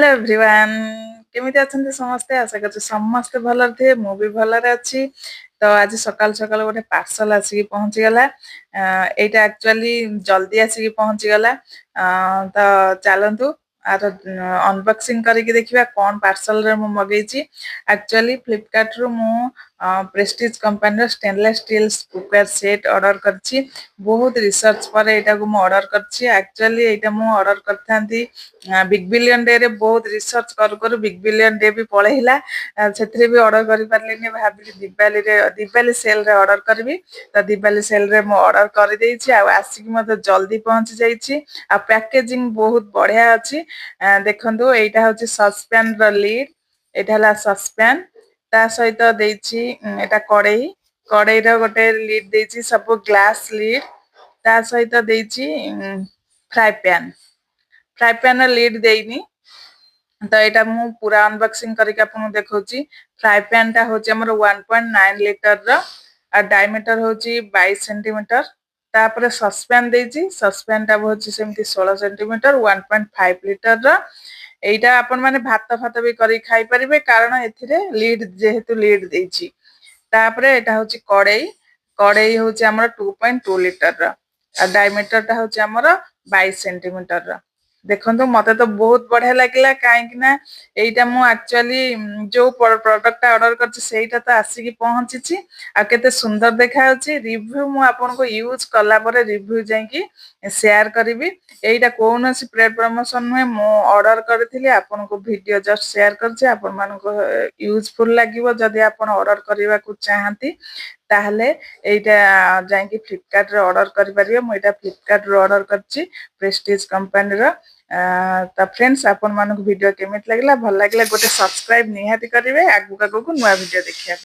hello everyone केमिति अछंती समस्ते आशा करछु समस्ते भलर थे मु भी भलर अछि तो आज सकाल सकाल गोटे पार्सल आसी पहुंची गला एटा एक्चुअली जल्दी आसी पहुंची गला तो चलंतु आर अनबॉक्सिंग करके देखिबा कोन पार्सल रे मु मगेची एक्चुअली फ्लिपकार्ट रो मु प्रेस्टीज कंपनी रो stainless steel cooker set order करची बहुत रिसर्च पर एटा को मु ऑर्डर करची एक्चुअली एटा मु ऑर्डर करथांती बिग बिलियन डे रे बहुत रिसर्च कर बिग बिलियन डे भी पळेहिला सेथरे भी ऑर्डर करि परलेनी भाबिली दिवाली सेल रे ऑर्डर करबी त दिवाली सेल रे मु ऑर्डर कर देइछि आ आसी मते जल्दी पहुंच जाइछि आ पैकेजिंग बहुत बढ़िया अछि देखंतु एटा होछि सस्पेन रो लीड एटा हला सस्पेन ता सहित देइछि एटा कड़ई रो गोटे लीड देइछि सब ग्लास लीड ता सहित देइछि फ्राई पैन लीड देइनी तो एटा मु पूरा अनबॉक्सिंग करके आपन देखौची फ्राई पैन ता होची हमर 1.9 लीटर रो आ डायमीटर होची 22 सेंटीमीटर तापर सस्पेन देइची सस्पेन ता होची सेमती 16 सेंटीमीटर 1.5 लीटर रो एटा आपन माने भात फात भी करी खाई परिबे कारण एथिरे लीड जेहेतु लीड देइची तापर एटा होची कड़ई होची हमर 2.2 लीटर रो आ डायमीटर ता होची हमर 22 सेंटीमीटर रो देखंतु मते तो बहुत बढ़िया लागिला काहे कि ना एटा मु एक्चुअली जो प्रोडक्ट ऑर्डर करछि सेटा तो आसी की पहुंचीछि आ केते सुंदर देखा होछि रिव्यू मु आपन को यूज कला परे रिव्यू जाई की शेयर करबी एटा कोनोसी प्रेड प्रमोशन में मु ऑर्डर करथिली आपन को वीडियो जस्ट शेयर करछि आपन मान को यूजफुल लागिवो जदी आपन ऑर्डर करबा को चाहंती ताहले एटा जाई की फ्लिपकार्ट रे ऑर्डर करि परिबे मु एटा फ्लिपकार्ट रे ऑर्डर करछि प्रेस्टीज कंपनी रो तो फ्रेंड्स आपन मान को वीडियो केमित लागला भल लागला गोटे सब्सक्राइब निहाती करिवे आगु आगु को नया वीडियो देखिया